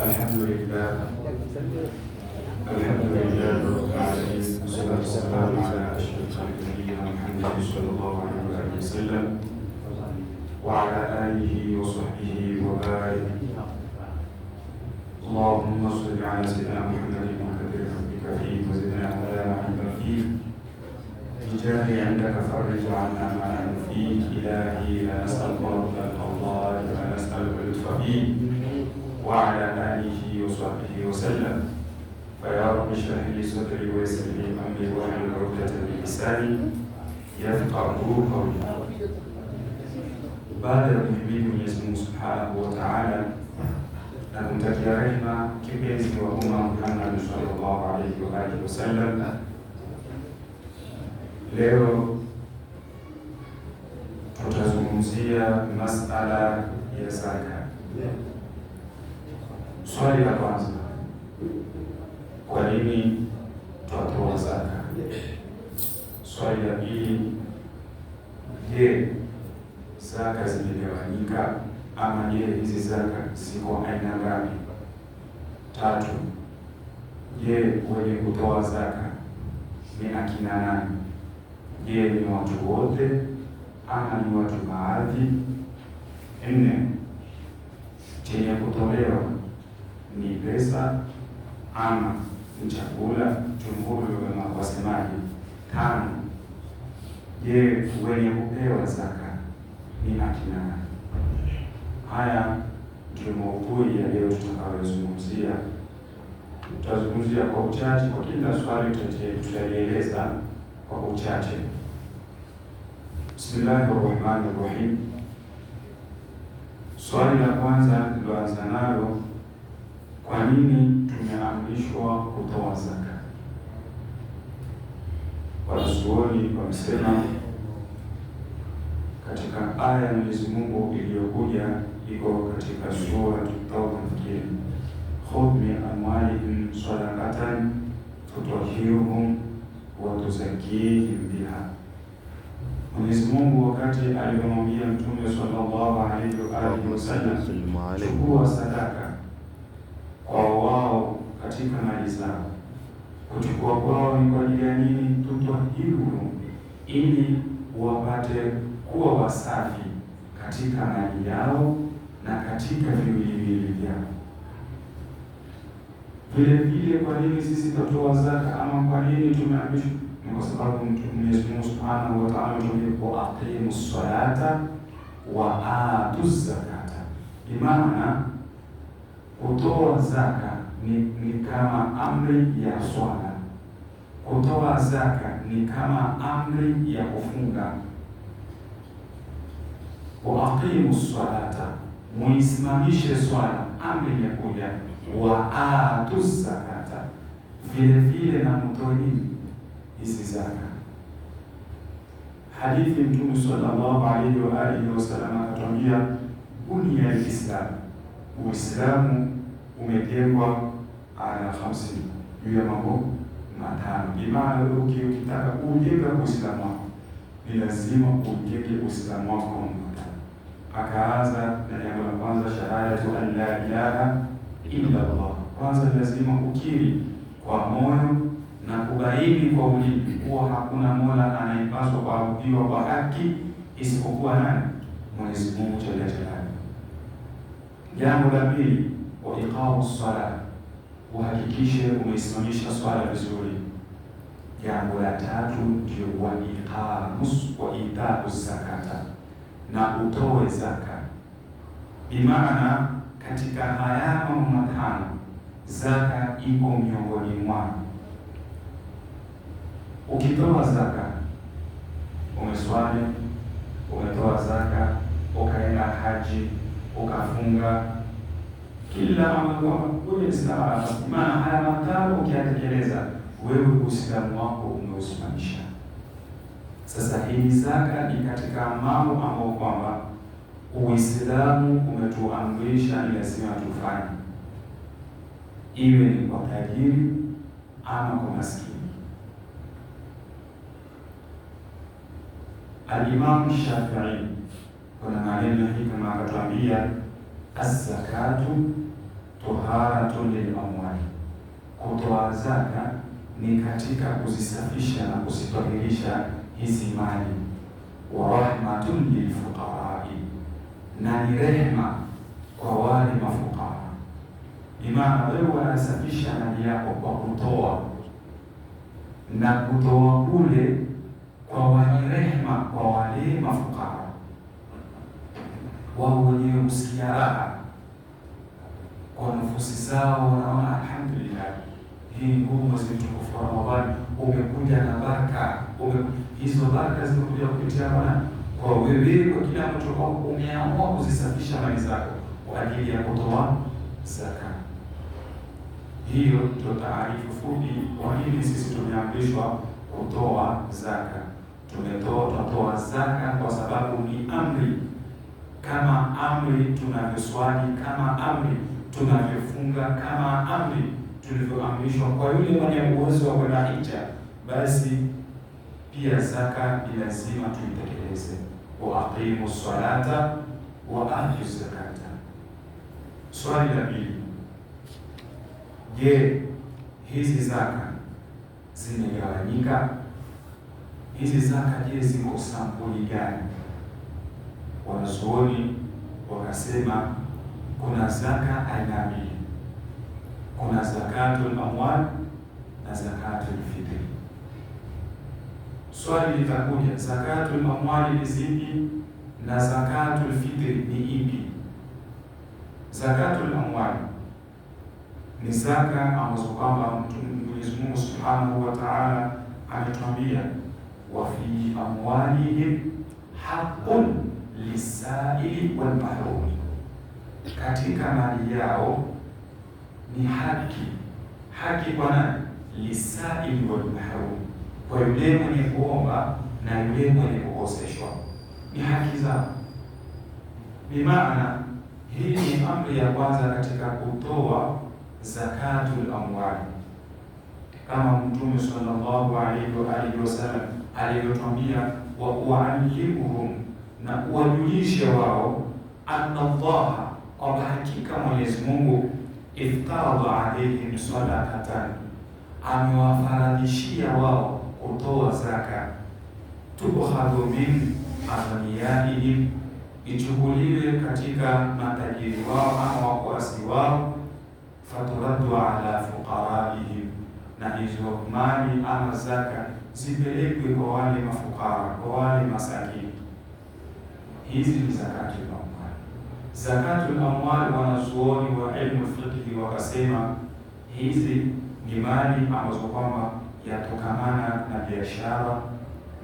الحمد لله رب العالمين، والصلاة والسلام على أشرف خلق نبينا محمد صلى الله عليه وآله وسلم وعلى آله وصحبه وبارك. اللهم صل على سيدنا محمد وكبر ربك فيه وزدنا على محبة فيه بجاه عندك فرج عنا ما نحن فيه. إلهي لا نسألك رحمة الله ولا نسألك اللطف فيه وعلى آله وصحبه وسلم. فيا رب اشرح لي صدري ويسر لي أمري واحلل عقدة من لساني يفقهوا قولي. Baada ya kumhimidi Mwenyezi Mungu Subhanahu wa Ta'ala na kumtakia rehema kipenzi wa umma Muhammad sallallahu alaihi wa alihi wasallam, leo tutazungumzia masala ya zaka. Swali la kwanza, kwa nini tutatoa zaka? Swali la pili, je, zaka zimegawanyika ama je, hizi zaka ziko aina ngapi? Tatu, je, wenye kutoa zaka ni akina nani? Je, ni watu wote ama ni watu baadhi? Nne, chenye kutolewa ni pesa ama ni chakula? Jumhuri wasemaje? Tano, je, wenye kupewa zaka ni akina nani? Haya ndio maudhui ya leo tutakayozungumzia. Tutazungumzia kwa uchache, kwa kila swali tutalieleza kwa uchache. Bismillahirrahmanirrahim. Swali la kwanza tuloanza nalo, kwa nini tumeamrishwa kutoa zaka? Wanazuoni wamesema katika aya ya Mwenyezi Mungu iliyokuja iko katika sura Tauba, khudh min amwalihim sadaqatan tutahhiruhum wa tuzakkihim biha. Mwenyezi Mungu wakati alipomwambia Mtume sallallahu alaihi wa alihi wasallam, chukua sadaka kwa wao katika mali zao. Kuchukua kwao ni kwa ajili ya nini? Tutahhiruhum, ili wapate kuwa wasafi katika mali yao na katika viwiliwili vyao. Vile vile, kwa nini sisi tutatoa zaka ama kwa nini tumeamrishwa? Ni kwa sababu Mwenyezi Mungu Subhanahu wa Ta'ala ametuambia aqimus salata wa atuz zakata. Maana kutoa zaka ni kama amri ya swala. Kutoa zaka ni kama amri ya kufunga. Wa aqimus salata, muisimamishe swala, amri ya kuja. Wa atuz zakata, vile vile na mtoe hizi zaka. Hadithi Mtume sallallahu alaihi wa alihi wasallam akatwambia, bunia al-Islam, Uislamu umejengwa ala 50, juu ya mambo matano. Imana ukitaka kujenga Uislamu wako ni lazima ujenge Uislamu wako kwa matano. Akaanza na jambo la kwanza, shahadatu an la ilaha illa Allah. Kwanza lazima ukiri kwa moyo na kubaini kwa ulimi kuwa hakuna mola anayepaswa kuabudiwa kwa haki isipokuwa nani? Mwenyezi Mungu jalla jalaluhu. Jambo la pili, wa iqamus sala, uhakikishe umeisimamisha swala vizuri. Jambo la tatu ndio wa itauz zakata, na utoe zaka. Bimaana katika haya mambo matano zaka iko miongoni mwao. Ukitoa zaka, umeswali, umetoa zaka, ukaenda haji, ukafunga, kila ambapo kwenye Islamu, maana haya matano ukiyatekeleza, wewe Uislamu wako umeusimamisha. Sasa hii zaka ni katika mambo ambayo kwamba Uislamu umetuamrisha ni lazima tufanye, iwe ni kwa tajiri ama kwa maskini. Al-Imam Shafi'i kuna maneno hii kama akatuambia, az-zakatu taharatun lil amwali, kutoa zaka ni katika kuzisafisha na kuzitahirisha hizi mali. Wa rahmatun lil fuqarai, na ni rehema kwa wale mafukara. Imana wewe wanasafisha mali yako kwa kutoa, na kutoa kule kwa wenye rehema kwa wale mafukara, wao wenyewe husikia raha kwa nafsi zao, wanaona alhamdulillah, hii ngumu mwezi mtukufu wa Ramadhani umekuja na baraka. Hizo baraka zimekuja kupitia kwa wewe, kwa kila mtu umeamua kuzisafisha mali zako kwa ajili ya kutoa zaka. Hiyo ndio taarifu fupi kwa nini sisi tumeamrishwa kutoa zaka. Tunatoa zaka kwa sababu ni amri, kama amri tunavyoswali, kama amri tunavyofunga, kama amri tulivyoamrishwa kwa yule mwenye uwezo wa kwenda hija, basi pia zaka ni lazima tuitekeleze. Wa aqimu salata wa atu zakata. Swali la pili, je, hizi zaka zimegawanyika? Hizi zaka je, ziko sampuli gani? Wanazuoni wakasema kuna zaka aina mbili, kuna zakatul amwal na zakatul fitri. Swali litakuja, zakatul amwali ni zipi na zakatul fitri ni ipi? Zakatul amwali ni zaka ambazo kwamba Mwenyezi Mungu Subhanahu wa Ta'ala ametuambia, wa fi amwalihim haqqun lisaili wal mahrum, katika mali yao ni haki kwa nani? Lisaili wal mahrum, kwa yule mwenye kuomba na yule mwenye kukoseshwa, ni haki zao. Bimaana hii ni amri ya kwanza katika kutoa zakatul amwali, kama Mtume sallallahu alaihi wa alihi wasallam aliyotwambia, wa uallimuhum, na uwajulishe wao, anna Allaha, kwamba hakika Mwenyezi Mungu, iftaradha alaihim sadaqatan, amewafaradhishia wao kutoa zaka, tukhadhu min aghniyaihim, ichukuliwe katika matajiri wao ama wakwasi wao, faturaddu ala fuqaraihim, na hizo mali ama zaka zipelekwe kwa wale mafukara, kwa wale masakini. Hizi ni zakatul amwal. Zakatul amwal, wanazuoni wa ilmu fiqh wakasema hizi ni mali ambazo kwamba yatokamana na biashara,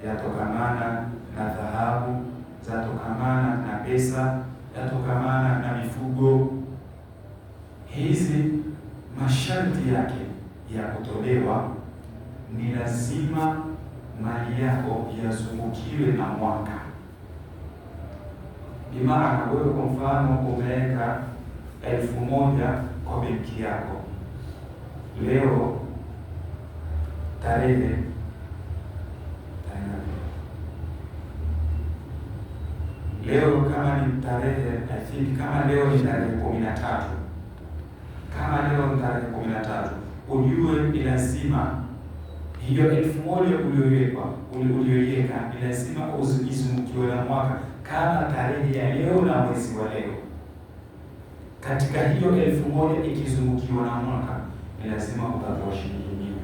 yatokamana na dhahabu, zatokamana na pesa, yatokamana na mifugo. Hizi masharti yake ya kutolewa ni lazima mali yako yazungukiwe na mwaka. Bimaana wewe kwa mfano umeweka 1,000 kwa benki yako, leo tarehe leo kama ni tarehe I think kama leo ni tarehe 13, kama leo ni tarehe 13, ujue ni lazima hiyo 1,000 uliyoiweka ni lazima izungukiwe na mwaka, kama tarehe ya leo na mwezi wa leo. Katika hiyo 1,000 ikizungukiwa na mwaka, ni lazima utatoa shilingi 1,000.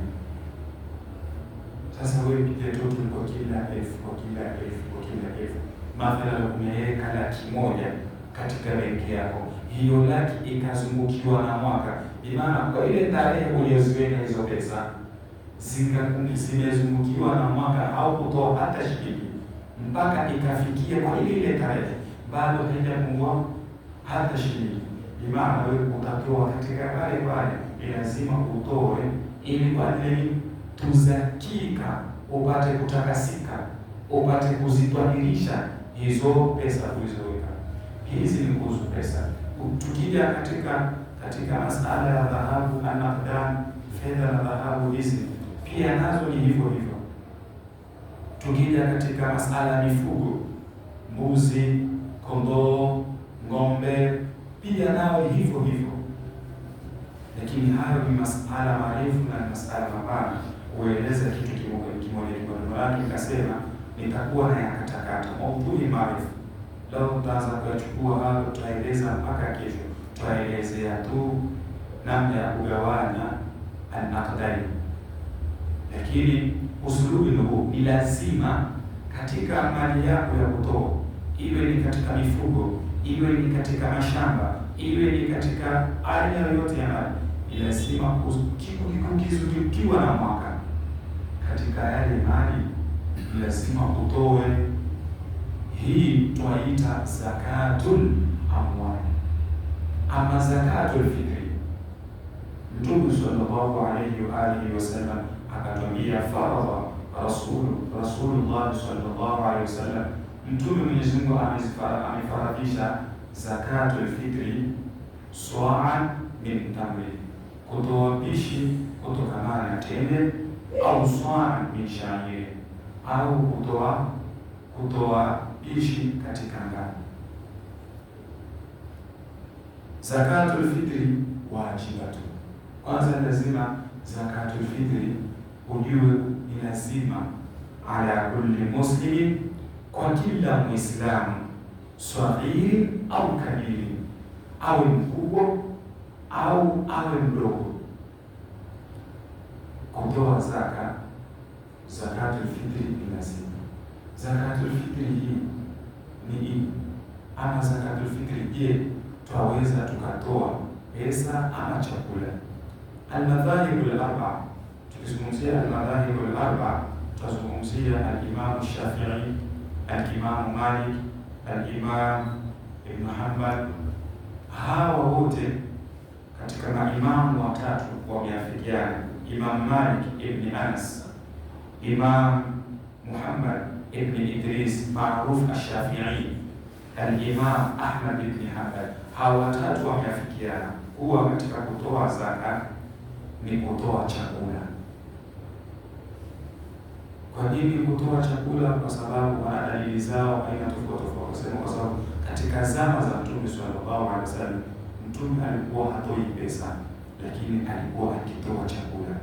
Sasa wewe piga total kwa kila 1,000, mathalan umeweka 100,000 katika benki yako, hiyo laki ikazungukiwa na mwaka, bimaana kwa ile tarehe uliyoziweka hizo pesa zimezungukiwa na mwaka, au kutoa hata shilingi mpaka ikafikia kwa ile tarehe, bado haijapungua hata shilingi. Bimaana wewe utatoa katika pale, ni lazima utoe, ili baadaye tuzakika, upate kutakasika, upate kuzitwahirisha hizo pesa ulizoweka. Hizi ni kuhusu pesa. Tukija katika masala ya dhahabu, anaqdan, fedha na dhahabu, hizi pia nazo ni hivyo hivyo. Tukija katika masala ya mifugo, mbuzi, kondoo, ng'ombe, pia nao hivyo hivyo. lakini hayo ni masala marefu na masala mapana. Kueleza kitu kimoja neno lake nikasema nitakuwa na yakatakata maudhui marefu. Leo tutaanza kuyachukua hapo, tutaeleza mpaka kesho. Tutaelezea tu namna ya kugawanya al-aqdari, lakini usulubi huu ni lazima katika mali yako ya kutoa, iwe ni katika mifugo, iwe ni katika mashamba, iwe ni katika aina yoyote ya mali, ni lazima ukiwa na mwaka katika yale mali ni lazima utoe. Hii tunaita zakatul amwal ama zakatul fitri. Mtume sallallahu alayhi wa alihi wasallam akatwambia, faradha Rasulullah sallallahu alayhi wasallam, Mtume Mwenyezi Mungu amefaradhisha zakatul fitri sa'an min tamri, kutoa pishi kutokamana na tende, au sa'an min sha'ir, au kutoa pishi katika ngano. Zakatul fitri wajibatu. Kwanza lazima zakatul fitri ujue ni lazima ala kulli muslimin, kwa kila Muislamu, saghiri au kabiri, awe mkubwa au awe mdogo, kutoa zakatul fitri ni lazima. Zakatul fitri hii ni ama zakatul fitri, je, twaweza tukatoa pesa ama chakula? Al-madhahibu al-arba, tukizungumzia al-madhahibu al-arba tutazungumzia al-Imam Shafi'i, al-Imam Malik, al-Imam Ibn Hanbal. Hawa wote katika maimamu watatu wameafikiana: Imam Malik ibn Anas, Imam Muhammad ibn Idris maarufu Ash-Shafi'i, al-Imam Ahmad ibn Hanbal. Hawa watatu wameafikiana kuwa katika kutoa zaka ni kutoa chakula. Kwa nini kutoa chakula? Kwa sababu wana dalili zao aina tofauti tofauti. Kwa sababu katika zama za Mtume sallallahu alaihi wasallam, Mtume alikuwa hatoi pesa, lakini alikuwa akitoa chakula.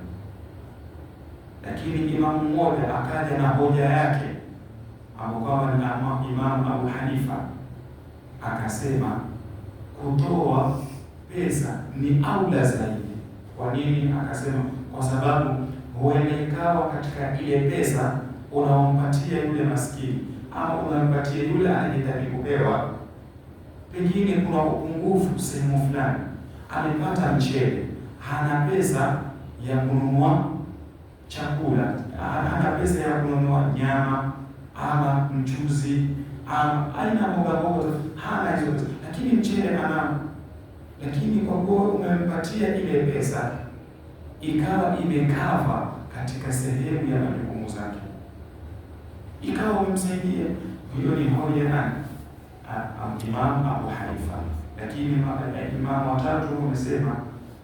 Lakini imamu mmoja akaja na hoja yake, ambao kwamba ni Imamu Abu Hanifa, akasema kutoa pesa ni aula zaidi. Kwa nini? Akasema kwa sababu huenda ikawa katika ile pesa unaompatia yule maskini ama unampatia yule anayehitaji kupewa, pengine kuna upungufu sehemu fulani, amepata mchele, hana pesa ya kununua chakula, hana pesa ya kununua nyama ama mchuzi ama aina mboga mboga, hana hizo pesa, lakini mchele ana. Lakini kwa kuwa umempatia ile pesa ikawa imekava katika sehemu ya majukumu zake, ikawa umemsaidia, hiyo ni hoja nani? Imam Abu Hanifa. Lakini Imam watatu wamesema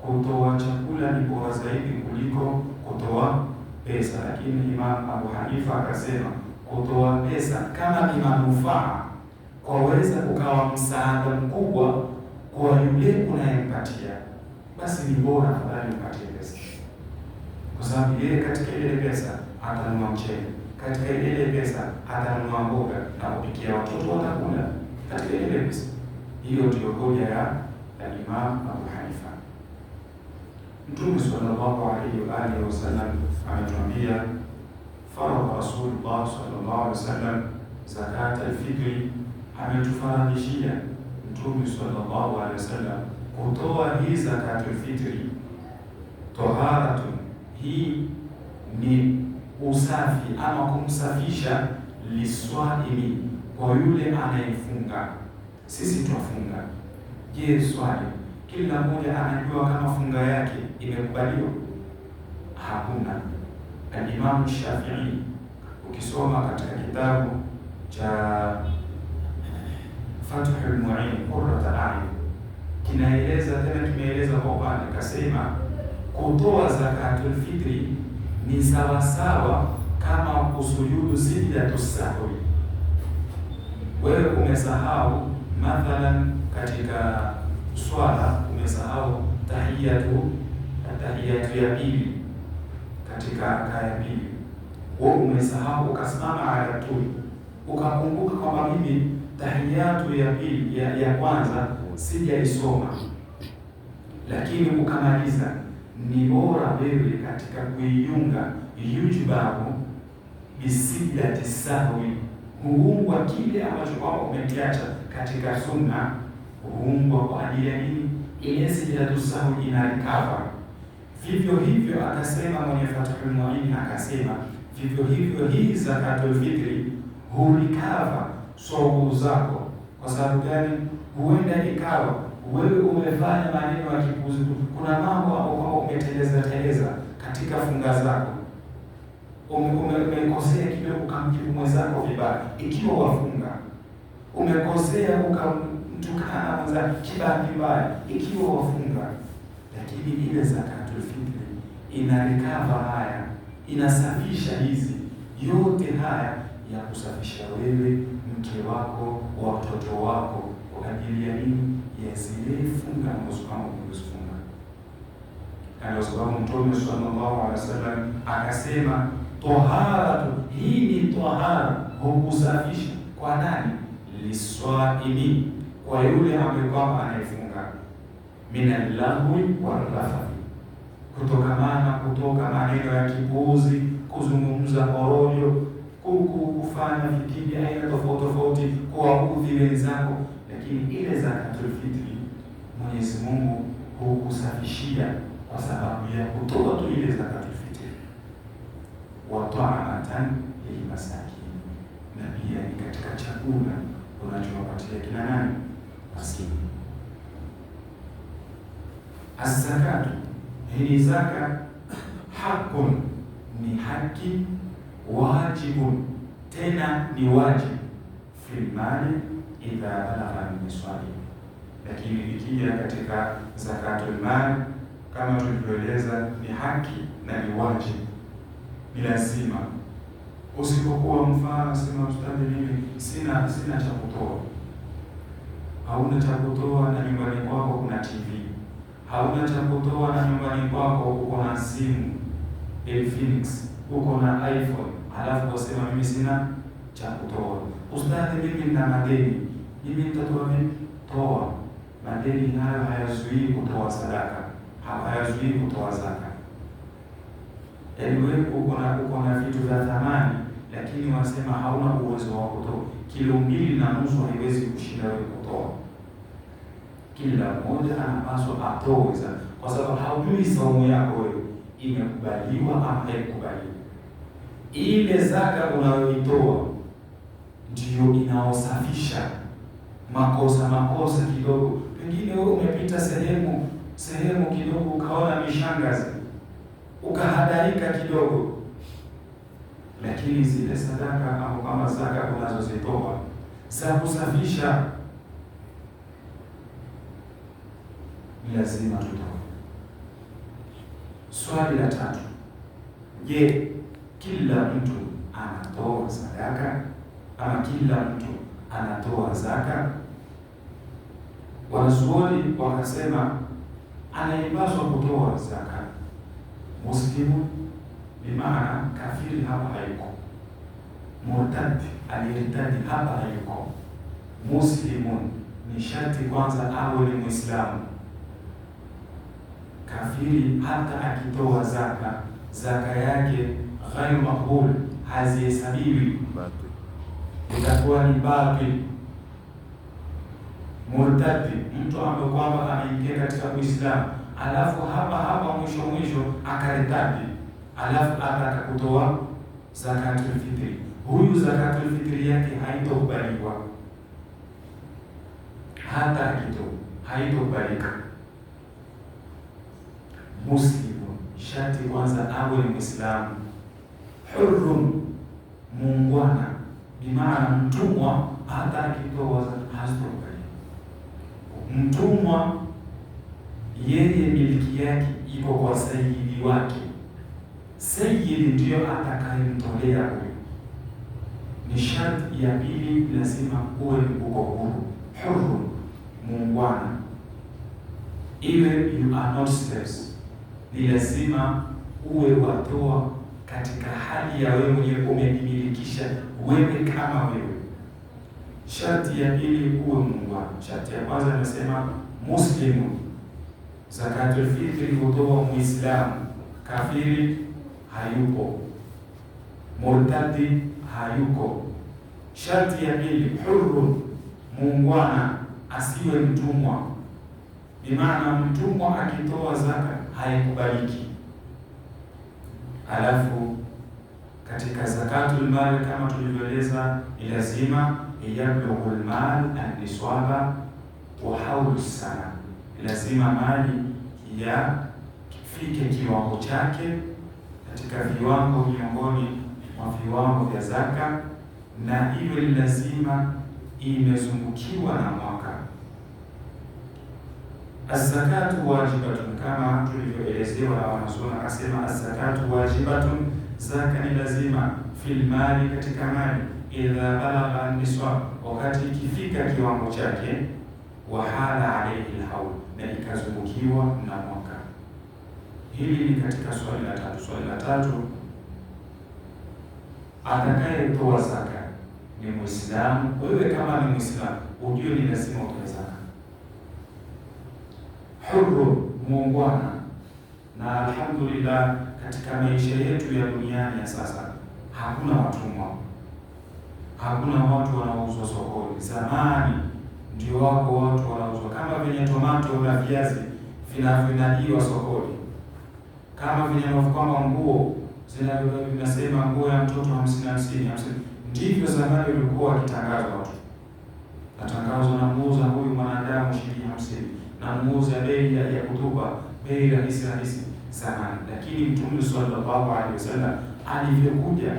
kutoa chakula ni bora zaidi kuliko kutoa pesa. Lakini Imam Abu Hanifa akasema kutoa pesa kama ni manufaa, kwaweza kukawa msaada mkubwa kwa yule unayempatia, basi ni bora afadhali upatie pesa, kwa sababu yeye katika ile pesa atanunua mchele, katika ile pesa atanunua mboga na kupikia watoto watakula katika ile pesa. Hiyo ndio hoja ya Imam Abu Hanifa. Mtume sallallahu alaihi wa alihi wasallam ametuambia, faradha Rasulullah sallallahu alaihi wasallam zakat al-fitri, ametufaradhishia Mtume sallallahu alaihi wasallam kutoa hii zakatul fitri. Taharatun, hii ni usafi ama kumsafisha, liswaimi, kwa yule anayefunga. Sisi twafunga. Je, swali, kila mmoja anajua kama funga yake imekubaliwa? Hakuna. Al-Imam Shafi'i, ukisoma katika kitabu cha Fathul Mu'in Qurrat al-A'yun, kinaeleza tena, kimeeleza kwa upande, kasema kutoa zakatul fitri ni sawasawa kama kusujudu sijdatu sahwi. Wewe umesahau mathalan katika swala, umesahau tahiyatu ya pili katika rakaa ya pili, wewe umesahau ukasimama ala tuli, ukakumbuka kwamba mimi tahiyatu ya pili ya kwanza sijaisoma, lakini ukamaliza, ni bora wewe katika kuiunga yujubabu bisidati sahwi, huungwa kile ambacho kwamba umekiacha katika sunna, huungwa kwa ajili ya nini? Ile sijidatu sahwi inalikava. Vivyo hivyo akasema mwenye Fathul Muin, akasema vivyo hivyo hii zakatul fitri hulikava saumu zako. Kwa sababu gani? Huenda ikawa wewe umefanya maneno ya kipuzi, kuna mambo ambayo umeteleza katika funga zako, umekosea kidogo, ukamjibu mwenzako vibaya. Ikiwa wafunga, umekosea ukamtukana mwenzako kibaya vibaya, ikiwa wafunga. Lakini ile zakatul fitri inarekava haya, inasafisha hizi yote haya ya kusafisha wewe, mke wako, watoto wako, kwa ajili ya nini? Ya zile funga ambazo kama umezifunga. Kwa sababu Mtume sallallahu alaihi wasallam akasema toharatu, hii ni tohara, hukusafisha kwa nani? Liswaimi, kwa yule ambaye kwamba anayefunga, minal lahwi warrafathi, kutoka maneno ya kipuuzi, kuzungumza horojo, kufanya vitimbi aina tofauti, kuwaudhi wenzako. Lakini ile zakatul fitri Mwenyezi Mungu hukusafishia kwa sababu ya kutoa tu ile zakatul fitri, wa ta'amatan lilmasakin, na pia ni katika chakula unachowapatia kina nani? Maskini. Az-zakatu, hii zaka, hakun, ni haki, wajibun, tena ni wajibu, fil mali idha balagha niswabi. Lakini ikija katika zakatul mali, kama tulivyoeleza, ni haki na ni wajibu, ni lazima. Usipokuwa mfano sema ustadi, mimi sina cha kutoa, hauna cha kutoa na nyumbani kwako kuna TV, hauna cha kutoa na nyumbani kwako uko na simu Infinix, uko na iPhone, halafu wasema mimi sina cha kutoa. Ustadi, mimi nina madeni, mimi nitatoa vipi? Toa. Madeni nayo hayazuii kutoa sadaka, hayazuii kutoa zaka. Yaani wewe uko na vitu vya thamani, lakini wasema hauna uwezo wa kutoa. 2.5 kilo haiwezi kushinda wewe kutoa. Kila mmoja anapaswa atoe, kwa sababu haujui saumu yako wewe imekubaliwa ama haikubaliwa. Ile zaka unayoitoa ndiyo inaosafisha makosa kidogo. Pengine wewe umepita sehemu kidogo, ukaona mishangazi, ukahadarika kidogo, lakini zile sadaka au kama zaka unazozitoa za kusafisha, ni lazima tutoe. Swali la 3, je, kila mtu anatoa sadaka ama kila mtu anatoa zaka? Wanazuoni wakasema anayepaswa kutoa zaka muslimu, bi maana kafiri hapa hayuko, murtadi aliyertadi hapa hayuko. Muslimun ni sharti kwanza awe ni Muislamu. Kafiri hata akitoa zaka yake ghairu maqbul, hazihesabiwi, itakuwa ni batil. Murtadi, mtu ambaye kwamba ameingia katika Uislamu alafu hapa mwisho akaritadi, alafu ataka kutoa zakatul fitri, huyu zakatul fitri yake haitokubaliwa, hata akitoa haitokubalika. Muslimu sharti kwanza awe ni Muislamu. Hurrun, muungwana, bimaana mtumwa, hata akitoa hazitokubaliwa. Mtumwa yeye miliki yake iko kwa sayyidi wake, sayyidi ndiyo atakayemtolea huyo. Ni sharti ya pili, lazima uwe uko huru, huru, muungwana. iwe you are not slaves, ni lazima uwe watoa katika hali ya wewe mwenyewe umejimilikisha wewe kama wewe. Sharti ya pili uwe muungwana. Sharti ya kwanza nimesema muslimu, zakatul fitri hutoa muislamu, kafiri hayupo, murtadi hayuko. Sharti ya pili huru, muungwana, asiwe mtumwa. Bimaana mtumwa akitoa zaka haikubaliki. Alafu katika zakatul mal kama tulivyoeleza, ni lazima yablughul mal an-niswaba wa haulu sana, lazima mali yafike kiwango chake katika viwango miongoni mwa viwango vya zaka, na iwe lazima imezungukiwa na mwaka. Az-zakatu wajibatun, kama tulivyoelezewa na wanazuoni, akasema az-zakatu wajibatun, zaka ni lazima, fil mali, katika mali, idha balagha niswab, wakati ikifika kiwango chake, wa hala alayhi alhawl, na ikazungukiwa na mwaka. Hili ni katika swali la tatu. Swali la tatu, atakayetoa zaka ni Muislamu. Wewe kama ni Muislamu ujue ni lazima utoe zaka. Huru, muungwana. Na alhamdulillah katika maisha yetu ya duniani ya sasa hakuna watumwa, hakuna watu wanaouzwa sokoni. Zamani ndio wako watu wanauzwa, kama venye tomato na viazi vinavyoinadiwa sokoni, kama venye kwamba nguo zinasema nguo ya mtoto 50, ndivyo zamani walikuwa wakitangazwa watu. Natangazwa na muuza huyu mwanadamu shilingi 50, na muuza bei ya kutupa bei rahisi zamani. Lakini Mtume sallallahu alaihi wasallam alivyokuja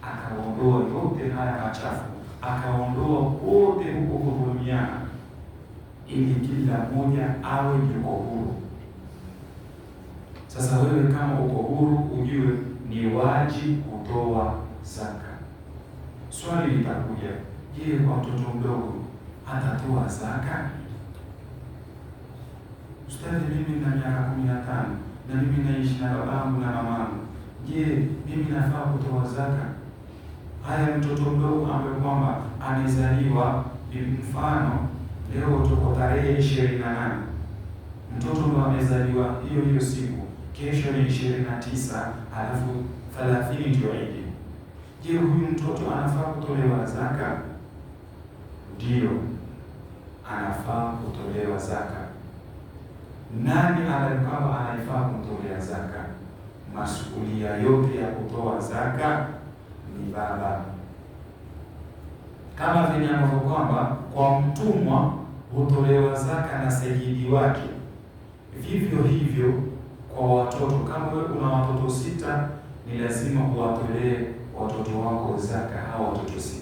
akaondoa yote haya machafu, akaondoa wote huko kudhulumiana, ili kila mmoja awe yuko huru. Sasa wewe kama uko huru, ujue ni wajibu kutoa zaka. Swali litakuja, je, kwa mtoto mdogo atatoa zaka? Ustadhi, mimi na miaka 15 na mimi naishi na babangu na mamangu, je, mimi nafaa kutoa zaka? Haya, mtoto mdogo ambaye kwamba amezaliwa, ni mfano leo tuko tarehe 28, mtoto ndo amezaliwa hiyo siku, kesho ni 29, halafu 30 ndio Eid. Je, huyu mtoto anafaa kutolewa zaka? Ndio, anafaa kutolewa zaka. Nani anayefaa kumtolea zaka? Masuhulia yote ya kutoa zaka ni baba. Kama vile ambavyo kwamba kwa mtumwa hutolewa zaka na sayyidi wake, vivyo hivyo kwa watoto. Kama wewe una watoto 6, ni lazima uwatolee watoto wako zaka, hao watoto 6.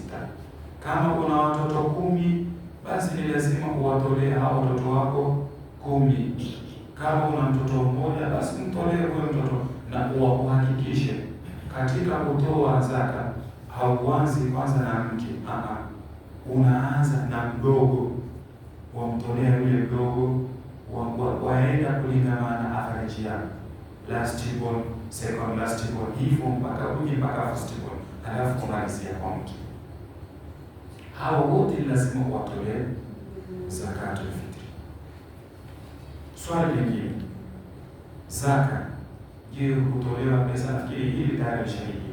Kama una watoto 10, basi ni lazima uwatolee hao watoto wako 10. Kama una mtoto mmoja, basi mtolee huyo mtoto, na uhakikishe katika kutoa zaka hauanzi kwanza na mke. Unaanza na mdogo, wamtolea yule mdogo, waenda kulingana na average yao, last born, second last born, hivyo mpaka first born, halafu kumalizia kwa mke. Hao wote lazima watolee zakatul fitri. Swali lingine, zaka, je, hutolewa pesa? Nafikiri hili tayari shahidi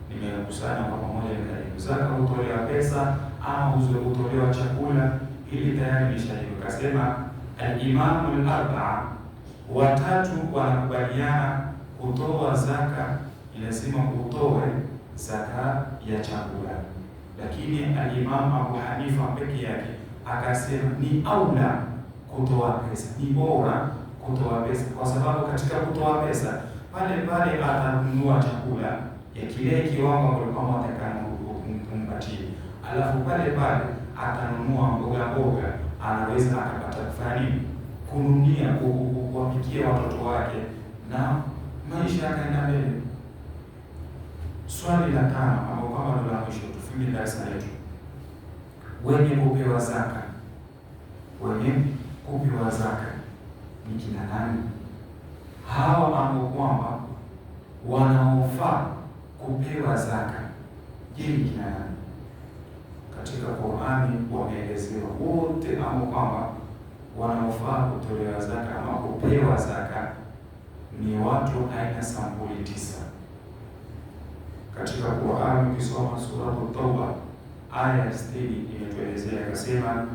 nimekusanya kwa pamoja nikaribu. Zaka hutolewa pesa ama hutolewa chakula? Hili tayari ni shahidi. Kasema al-imamu al-arba'a, watatu wanakubaliana kutoa zaka, lazima utoe zaka ya chakula. Lakini al-Imam Abu Hanifa peke yake akasema ni aula kutoa pesa, ni bora kutoa pesa, kwa sababu katika kutoa pesa pale atanunua chakula ya kile kiwango kwamba atakampatia, alafu pale atanunua mboga, anaweza akapata kufanya kununia kuwapikia watoto wake, na maisha yakaenda mbele. Swali la 5 ambao kama ndo la mwisho tufunge darasa letu, wenye kupewa zaka ni kina nani? Hawa ambao kwamba wanaofaa kupewa zaka, je, ni kina nani? Katika Qur'ani wameelezewa wote ambao kwamba wanaofaa kutolewa zaka ama kupewa zaka ni watu aina sampuli 9. Katika Qur'ani ukisoma sura At-Tauba aya 60 imetuelezea, akasema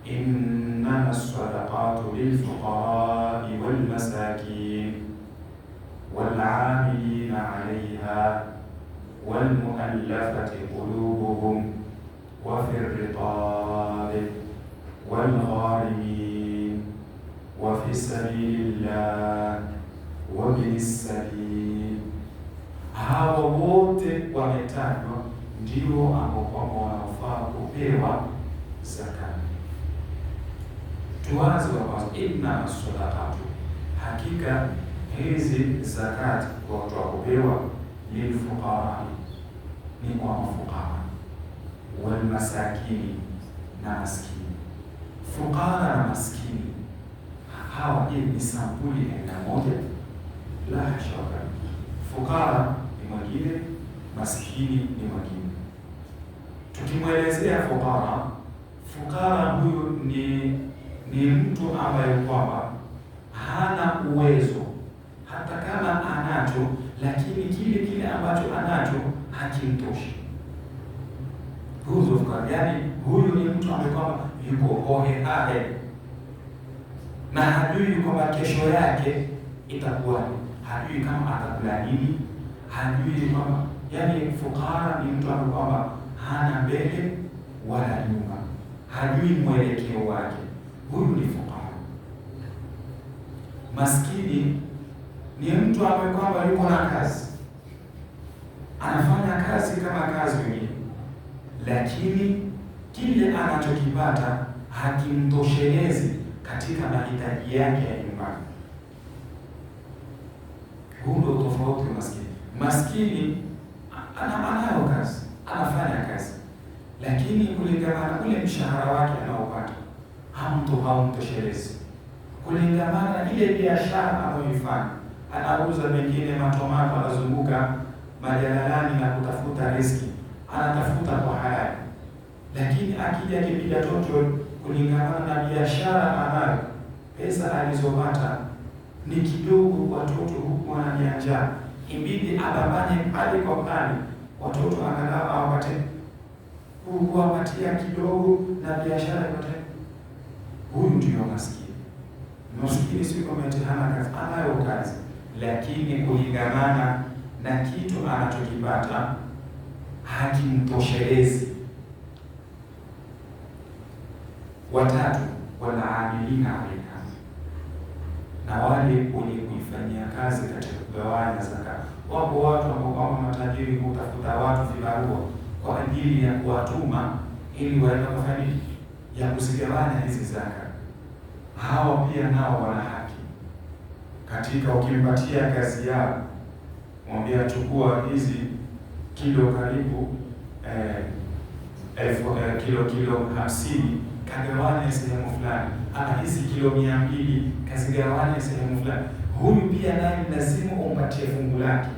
innama as-sadaqatu lilfuqara'i walmasakin wal'amilina 'alayha walmu'allafati qulubuhum wa fi ar-riqabi walgharimin wa fi sabilillah wa ibnis sabil. Hawa wote wametajwa ndio ambao kwamba wanaofaa kupewa zaka. Tuanze wa kwanza, inna as-sadaqatu, hakika hizi zakat kwa watu wa kupewa, lilfuqara, ni kwa mafukara, wal masakini, na maskini. Fukara na maskini hawa ni sampuli aina moja? La shaka. Fukara ni mwingine, maskini ni mwingine. Tukimwelezea fukara huyu ni mtu ambaye kwamba hana uwezo, hata kama anacho, lakini kile ambacho anacho hakimtoshi. Huyo fukara, yani huyu ni mtu ambaye kwamba yuko hohehahe na hajui kwamba kesho yake itakuwaje, hajui kama atakula nini, hajui kwamba, yani fukara ni mtu ambaye kwamba hana mbele wala nyuma, hajui mwelekeo wake. Huyu ni fukara. Maskini ni mtu ambaye kwamba yuko na kazi, anafanya kazi kama kazi wengine, lakini kile anachokipata hakimtoshelezi katika mahitaji yake ya nyumbani. Huu ndio tofauti wa maskini. Maskini anayo kazi, anafanya kazi, lakini kulingana na ule mshahara wake anaopata hamtoshelezi, kulingana na ile biashara anayoifanya. Anauza mengine matomato, anazunguka majalalani na kutafuta riziki, anatafuta kwa halali, lakini akija akipiga toto, kulingana na biashara anayo, pesa alizopata ni kidogo. Watoto huku wanajanja, ibidi ababane pale kwa pale, watoto angalau awapate kuwapatia kidogo na biashara yote. Huyu ndio maskini. Maskini si kama hana kazi, anayo kazi, lakini kulingana na kitu anachokipata hakimtoshelezi. Watatu, walaamilina alaiha, na wale wenye kuifanyia kazi katika kugawanya zaka. Wapo watu ambao kama matajiri hutafuta watu vibarua kwa ajili ya kuwatuma ili waende kufanya ya kuzigawanya hizi zaka. Hawa pia nao wana haki katika, ukimpatia kazi yao, mwambie chukua hizi kilo karibu kilo 50 kagawanya sehemu fulani, ama hizi kilo 200 kazigawanya sehemu fulani. Huyu pia naye lazima umpatie fungu lake.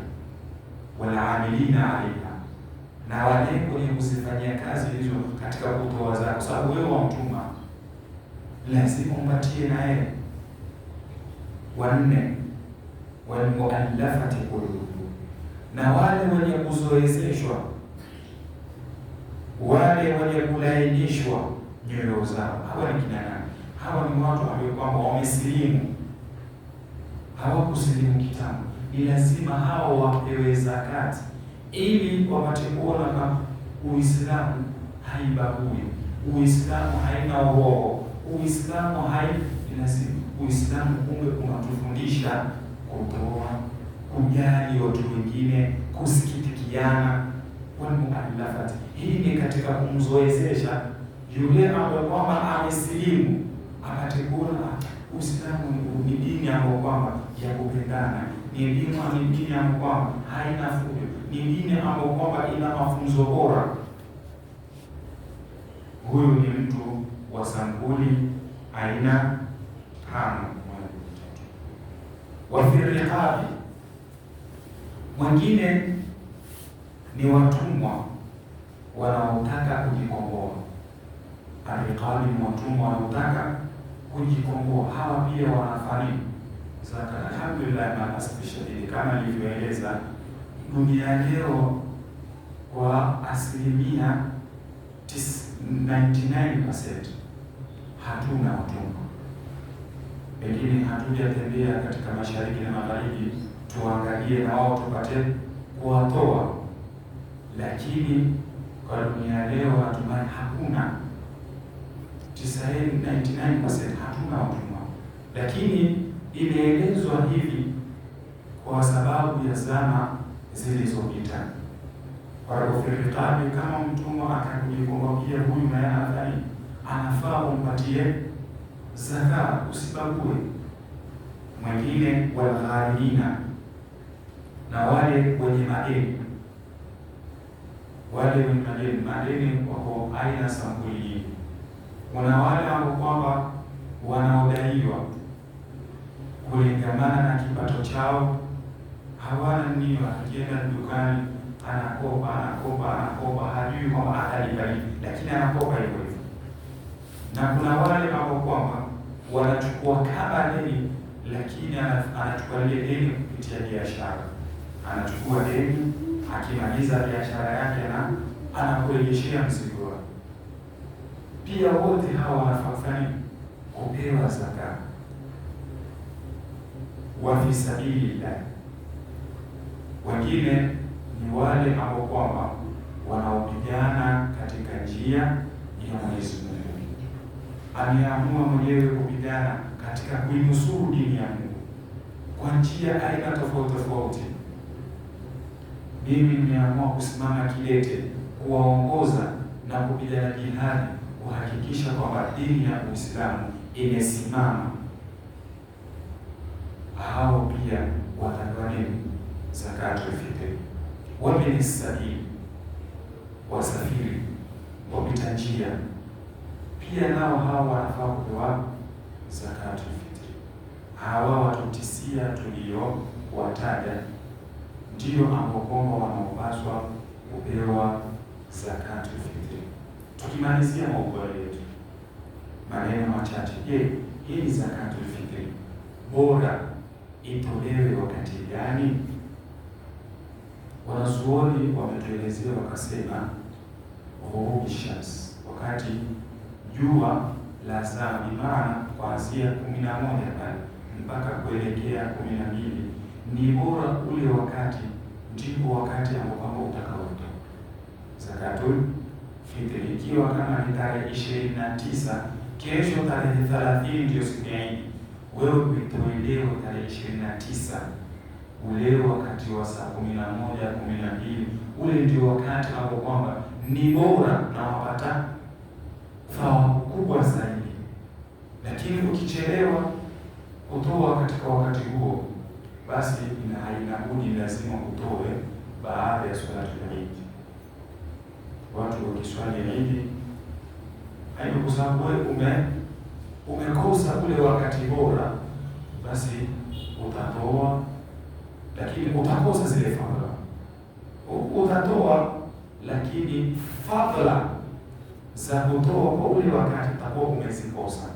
Walaamilina alaiha, na wale wenye kuzifanyia kazi hizo katika kutoa zaka, kwa sababu wewe wamtuma, lazima umpatie naye. Wanne, walmuallafati qulubuhum, na wale wenye kuzoezeshwa, wale wenye kulainishwa nyoyo zao. Hawa ni kina nani? Hawa ni watu ambao kwamba wamesilimu, hawakusilimu kitambo. Ni lazima hawa wapewe zakati ili wapate kuona kama Uislamu haibagui, Uislamu haina uogo, Uislamu lazima. Uislamu kumbe unatufundisha kutoa, kujali watu wengine, kusikitikiana. Walmuallafati, hii ni katika kumzoezesha yule ambaye kwamba amesilimu, apate kuona Uislamu ni dini ambayo kwamba ya kupendana, ni dini ambayo kwamba haina fujo, ni dini ambayo kwamba ina mafunzo bora. Huyu ni mtu wa sampuli aina 5. wa fi riqabi, mwingine ni watumwa wanaotaka kujikomboa. Ariqabi ni watumwa wanaotaka kujikomboa, hawa pia wanafanya zaka. Alhamdulillah, maasifishadidi kama nilivyoeleza, dunia leo kwa asilimia 99% hatuna watumwa. Pengine hatujatembea katika mashariki na magharibi tuangalie na wao tupate kuwatoa, lakini kwa dunia leo hatumai hakuna 99% hatuna watumwa, lakini imeelezwa hivi kwa sababu ya zama zilizopita. Kwa rikaabi, kama mtumwa akakujikomboa huyu naye anafanya, anafaa umpatie zaka, usibague. Mwingine walgharimina, na wale wenye madeni. Wale wenye madeni wako aina sampuli hii. Kuna wale ambao kwamba wanaodaiwa kulingamana na kipato chao, hawana nia, akienda dukani anakopa, hajui kwamba atalipa, lakini anakopa hivyo hivyo. Na kuna wale ambao kwamba wanachukua kama deni, lakini anachukua ile deni kupitia biashara. Anachukua deni, akimaliza biashara yake na anakurejeshea mzigo wake. Pia wote hawa wanafaa kupewa zaka. Wa fi sabilillah, wengine ni wale ambao kwamba wanaopigana katika njia ya Mwenyezi Mungu. Ameamua mwenyewe kupigana katika kuinusuru dini ya Mungu kwa njia aina tofauti tofauti. Mimi nimeamua kusimama kidete kuwaongoza na kupigana jihadi kuhakikisha kwamba dini ya Uislamu imesimama. Hao pia watapewa zakatul fitri. Wabni sabili, wasafiri wapita njia, pia nao hawa wanafaa kupewa zakatul fitri. Hawa watu 9 tuliowataja ndio ambao kwamba wanaopaswa kupewa zakatul fitri. Tukimalizia maudhui yetu, maneno machache. Je, hii zakatul fitri bora itolewe wakati gani? Wanazuoni wametuelezea wakasema, ghurubi shams, wakati jua la zama, maana kuanzia 11 pale mpaka kuelekea 12 ni bora ule wakati, ndipo wakati ambao utakaotoa zakatul fitri. Ikiwa kama ni tarehe 29, kesho tarehe 30 ndio siku ya Eid, wewe uitoe leo tarehe 29, ule wakati wa saa 11 12, ule ndio wakati ambao kwamba ni bora na wapata thawabu kubwa zaidi. Lakini ukichelewa kutoa katika wakati huo, basi haina budi, lazima utoe baada ya swala ya Eid. Watu wakiswali Eid, haina kwa sababu wewe umekosa ule wakati bora, basi utatoa, lakini utakosa zile fadhila. Utatoa, lakini fadhila za kutoa kwa ule wakati utakuwa umezikosa.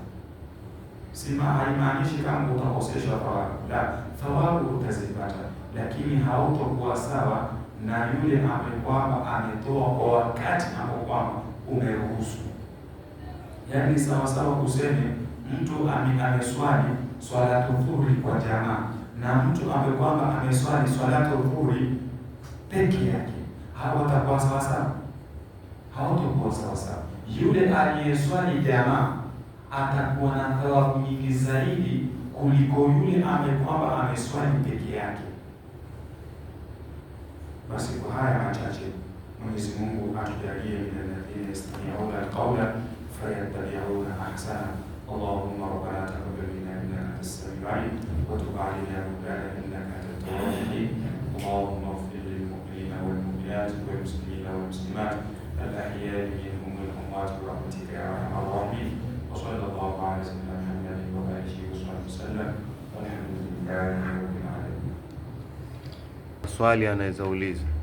Sima haimaanishi kama utakosesha thawabu, la, thawabu utazipata, lakini hautokuwa sawa na yule ambaye kwamba ametoa kwa wakati ambao kwamba umeruhusu. Yaani sawa sawa kuseme mtu ameswali swala dhuhuri kwa jamaa na mtu ambaye kwamba ameswali swala dhuhuri peke yake, hawatakuwa sawa sawa, hawatakuwa sawa sawa. Yule aliyeswali jamaa atakuwa na thawabu nyingi zaidi kuliko yule ambaye kwamba ameswali peke yake. Basi kwa haya machache, Mwenyezi Mungu atujalie min alladhina yastami'una alqawla fayattabi'una ahsana. Allahumma rabbana taqabbal minna innaka antas samiul alim wa tub alayna ya rabbana innaka antat tawwabur rahim. Allahumma ighfir lil mu'minina wal mu'minat wal muslimina wal muslimat al-ahya'i minhum wal amwat bi rahmatika ya arhamar rahimin. Wa sallallahu ala sayyidina Muhammadin wa alihi wa sahbihi wa sallam. Walhamdulillahi maswali anaweza uliza.